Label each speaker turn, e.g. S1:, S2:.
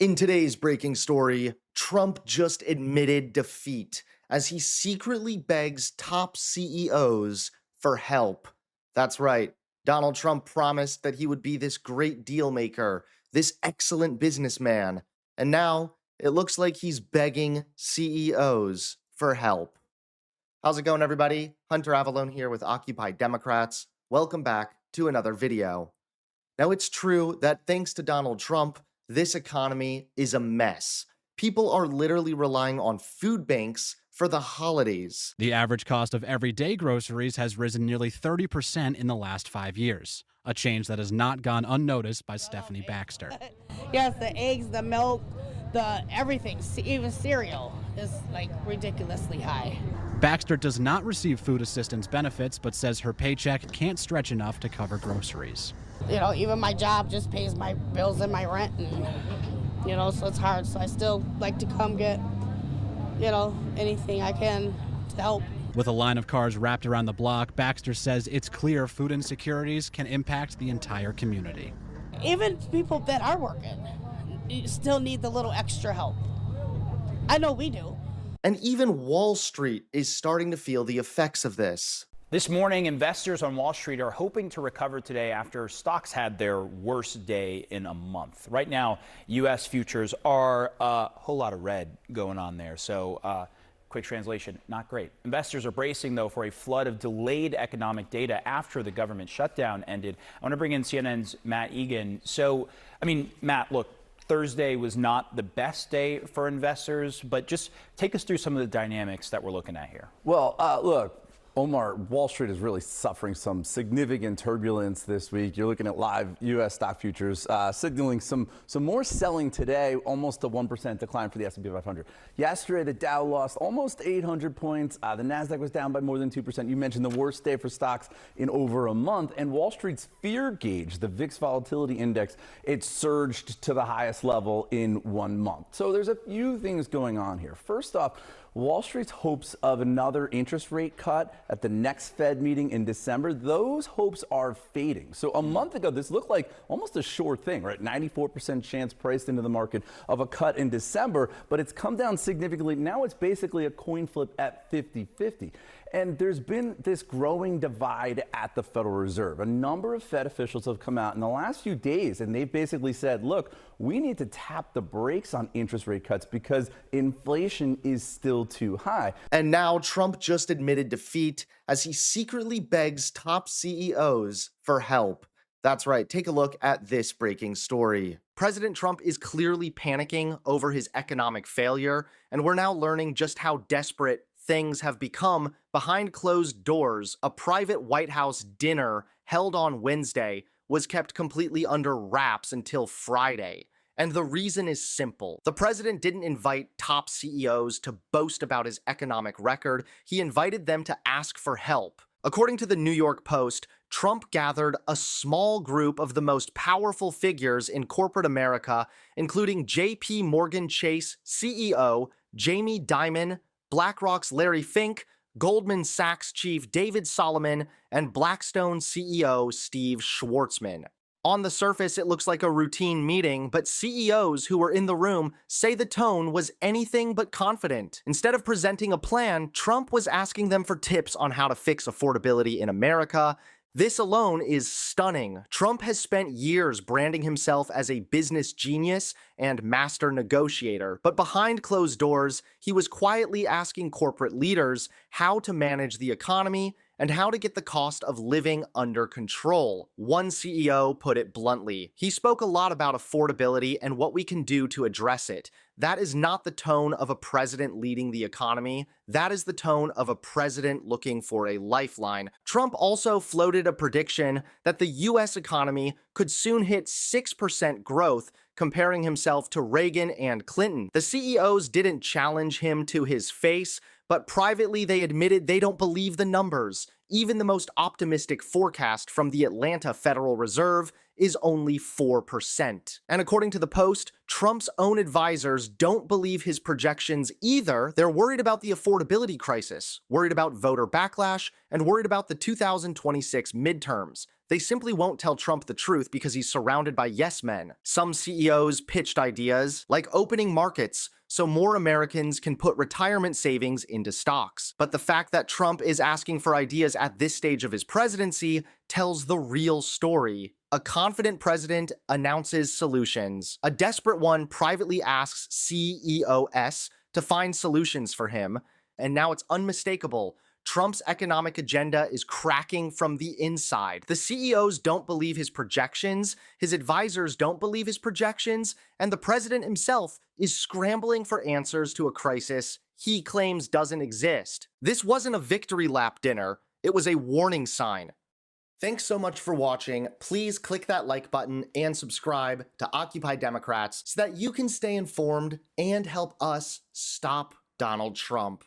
S1: In today's breaking story, Trump just admitted defeat as he secretly begs top CEOs for help. That's right. Donald Trump promised that he would be this great deal maker, this excellent businessman. And now it looks like he's begging CEOs for help. How's it going, everybody? Hunter Avalone here with Occupy Democrats. Welcome back to another video. Now, it's true that thanks to Donald Trump, this economy is a mess. People are literally relying on food banks for the holidays.
S2: The average cost of everyday groceries has risen nearly 30% in the last 5 years, a change that has not gone unnoticed by Stephanie Baxter.
S3: Yes, the eggs, the milk, the everything, even cereal is like ridiculously high.
S2: Baxter does not receive food assistance benefits, but says her paycheck can't stretch enough to cover groceries.
S3: You know, even my job just pays my bills and my rent, and, you know, so it's hard. So I still like to come get, you know, anything I can to help.
S2: With a line of cars wrapped around the block, Baxter says it's clear food insecurities can impact the entire community.
S3: Even people that are working still need the little extra help. I know we do.
S1: And even Wall Street is starting to feel the effects of this.
S4: This morning, investors on Wall Street are hoping to recover today after stocks had their worst day in a month. Right now, U.S. futures are a whole lot of red going on there. So, quick translation, not great. Investors are bracing, though, for a flood of delayed economic data after the government shutdown ended. I want to bring in CNN's Matt Egan. So, I mean, Matt, look, Thursday was not the best day for investors, but just take us through some of the dynamics that we're looking at here.
S5: Well, look, Omar, Wall Street is really suffering some significant turbulence this week. You're looking at live U.S. stock futures signaling some more selling today, almost a 1% decline for the S&P 500. Yesterday, the Dow lost almost 800 points. The Nasdaq was down by more than 2%. You mentioned the worst day for stocks in over a month. And Wall Street's fear gauge, the VIX Volatility Index, it surged to the highest level in 1 month. So there's a few things going on here. First off, Wall Street's hopes of another interest rate cut at the next Fed meeting in December, those hopes are fading. So a month ago, this looked like almost a sure thing, right? 94% chance priced into the market of a cut in December, but it's come down significantly. Now it's basically a coin flip at 50-50. And there's been this growing divide at the Federal Reserve. A number of Fed officials have come out in the last few days, and they've basically said, look, we need to tap the brakes on interest rate cuts because inflation is still too high.
S1: And now Trump just admitted defeat as he secretly begs top CEOs for help. That's right, take a look at this breaking story. President Trump is clearly panicking over his economic failure, and we're now learning just how desperate things have become behind closed doors. A private White House dinner held on Wednesday was kept completely under wraps until Friday. And the reason is simple. The president didn't invite top CEOs to boast about his economic record. He invited them to ask for help. According to the New York Post, Trump gathered a small group of the most powerful figures in corporate America, including J.P. Morgan Chase CEO Jamie Dimon, BlackRock's Larry Fink, Goldman Sachs chief David Solomon, and Blackstone CEO Steve Schwartzman. On the surface, it looks like a routine meeting, but CEOs who were in the room say the tone was anything but confident. Instead of presenting a plan, Trump was asking them for tips on how to fix affordability in America. This alone is stunning. Trump has spent years branding himself as a business genius and master negotiator, but behind closed doors, he was quietly asking corporate leaders how to manage the economy and how to get the cost of living under control. One CEO put it bluntly. He spoke a lot about affordability and what we can do to address it. That is not the tone of a president leading the economy. That is the tone of a president looking for a lifeline. Trump also floated a prediction that the U.S. economy could soon hit 6% growth, comparing himself to Reagan and Clinton. The CEOs didn't challenge him to his face, but privately they admitted they don't believe the numbers. Even the most optimistic forecast from the Atlanta Federal Reserve is only 4%. And according to the Post, Trump's own advisors don't believe his projections either. They're worried about the affordability crisis, worried about voter backlash, and worried about the 2026 midterms. They simply won't tell Trump the truth because he's surrounded by yes men. Some CEOs pitched ideas like opening markets so more Americans can put retirement savings into stocks. But the fact that Trump is asking for ideas at this stage of his presidency tells the real story. A confident president announces solutions. A desperate one privately asks CEOs to find solutions for him, and now it's unmistakable. Trump's economic agenda is cracking from the inside. The CEOs don't believe his projections, his advisors don't believe his projections, and the president himself is scrambling for answers to a crisis he claims doesn't exist. This wasn't a victory lap dinner, it was a warning sign. Thanks so much for watching. Please click that like button and subscribe to Occupy Democrats so that you can stay informed and help us stop Donald Trump.